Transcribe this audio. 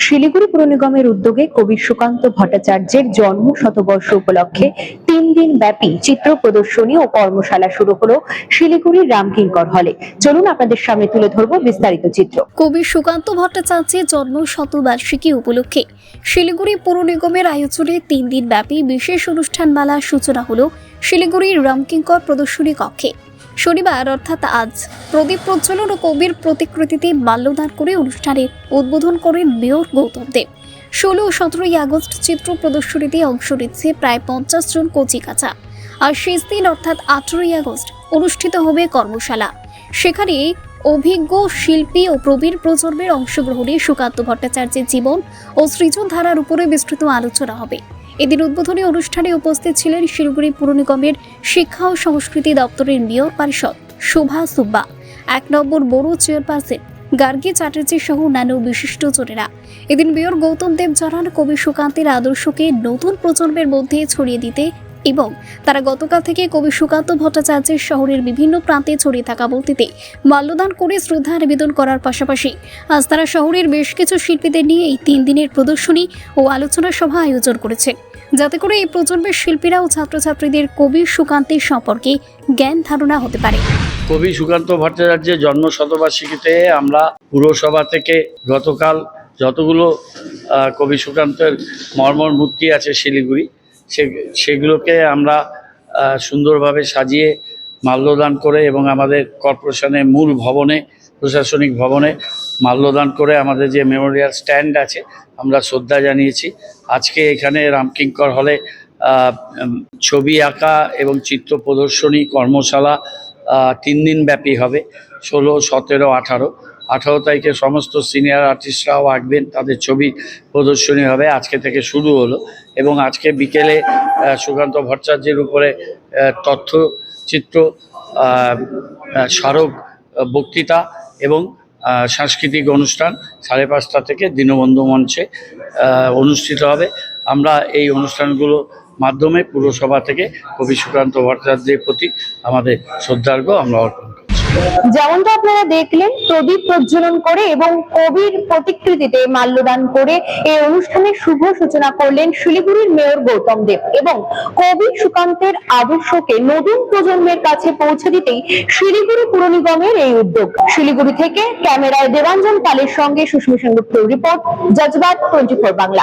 শিলিগুড়ি পুর নিগমের উদ্যোগে কবি সুকান্ত ভট্টাচার্যের জন্ম শতবর্ষ উপলক্ষে 3 দিন ব্যাপী চিত্র প্রদর্শনী ও কর্মশালা শুরু হলো শিলিগুড়ির রামকিঙ্কর হলে। চলুন আপনাদের সামনে তুলে ধরবো বিস্তারিত চিত্র। কবি সুকান্ত ভট্টাচার্যের জন্ম শতবার্ষিকী উপলক্ষে শিলিগুড়ি পুর নিগমের আয়োজনে 3 দিন ব্যাপী বিশেষ অনুষ্ঠানমালার সূচনা হলো শিলিগুড়ির রামকিঙ্কর প্রদর্শনী কক্ষে। শনিবার অর্থাৎ আজ প্রদীপ প্রজ্বলন ও কবির প্রতিকৃতিতে মাল্যদান করে অনুষ্ঠানের উদ্বোধন করেন মেয়র গৌতম দেব। 16 ও 17 আগস্ট চিত্র প্রদর্শনীতে অংশ নিচ্ছে প্রায় 50 জন কচিকাঁচা। আর শেষ দিন অর্থাৎ 18 আগস্ট অনুষ্ঠিত হবে কর্মশালা। সেখানে অভিজ্ঞ শিল্পী ও প্রবীণ প্রজন্মের অংশগ্রহণে সুকান্ত ভট্টাচার্যের জীবন ও সৃজন ধারার উপরে বিস্তৃত আলোচনা হবে। এদিন উদ্বোধনী অনুষ্ঠানে উপস্থিত ছিলেন শিলিগুড়ি পুর নিগমের শিক্ষা ও সংস্কৃতি দপ্তরের মেয়র পরিষদ শোভা সুব্বা, 1 নম্বর বড় চেয়ারপারসন গার্গী চ্যাটার্জি সহ অন্যান্য বিশিষ্টজনেরা। এদিন মেয়র গৌতম দেব জানান, কবি সুকান্তের আদর্শকে নতুন প্রজন্মের মধ্যে ছড়িয়ে দিতে এবং তারা গতকাল থেকে কবি সুকান্ত ভট্টাচার্যের শহরের বিভিন্ন প্রান্তে ছড়িয়ে থাকা মূর্তিতে মাল্যদান করে শ্রদ্ধা নিবেদন করার পাশাপাশি আজ তারা শহরের বেশ কিছু শিল্পীদের নিয়ে এই 3 দিনের প্রদর্শনী ও আলোচনা সভা আয়োজন করেছে, যাতে করে এই প্রজন্মের শিল্পীরা ও ছাত্রছাত্রীদের কবি সুকান্তের সম্পর্কে জ্ঞান ধারণা হতে পারে। কবি সুকান্ত ভট্টাচার্যের জন্ম শতবার্ষিকীতে আমরা পুরসভা থেকে গতকাল যতগুলো কবি সুকান্তের মর্মর মূর্তি আছে শিলিগুড়ি, সেগুলোকে আমরা সুন্দরভাবে সাজিয়ে মাল্যদান করে এবং আমাদের কর্পোরেশনের মূল ভবনে, প্রশাসনিক ভবনে মাল্যদান করে আমাদের যে মেমোরিয়াল স্ট্যান্ড আছে আমরা শ্রদ্ধা জানিয়েছি। আজকে এখানে রামকিঙ্কর হলে ছবি আঁকা এবং চিত্র প্রদর্শনী কর্মশালা 3 দিন ব্যাপী হবে। 16, 17, 18 তারিখে সমস্ত সিনিয়র আর্টিস্টরাও আঁকবেন, তাদের ছবি প্রদর্শনী হবে। আজকে থেকে শুরু হলো এবং আজকে বিকেলে সুকান্ত ভট্টাচার্যের উপরে তথ্যচিত্র, স্মারক বক্তৃতা এবং সাংস্কৃতিক অনুষ্ঠান 5:30 থেকে দীনবন্ধু মঞ্চে অনুষ্ঠিত হবে। আমরা এই অনুষ্ঠানগুলো মাধ্যমে পুরসভা থেকে কবি সুকান্ত ভট্টাচার্যের প্রতি আমাদের শ্রদ্ধার্ঘ্য আমরা অর্পণ করছি। যেমনটা আপনারা দেখলেন, প্রদীপ প্রজ্বলন করে এবং কবির প্রতিকৃতিতে মাল্যদান করে এই অনুষ্ঠানের শুভ সূচনা করলেন শিলিগুড়ির মেয়র গৌতম দেব এবং কবি সুকান্তের আদর্শকে নতুন প্রজন্মের কাছে পৌঁছে দিতেই শিলিগুড়ি পুর নিগমের এই উদ্যোগ। শিলিগুড়ি থেকে ক্যামেরায় দেবাঞ্জন পালের সঙ্গে সুস্মিতা সেনগুপ্তের রিপোর্ট, জজবাত 24 বাংলা।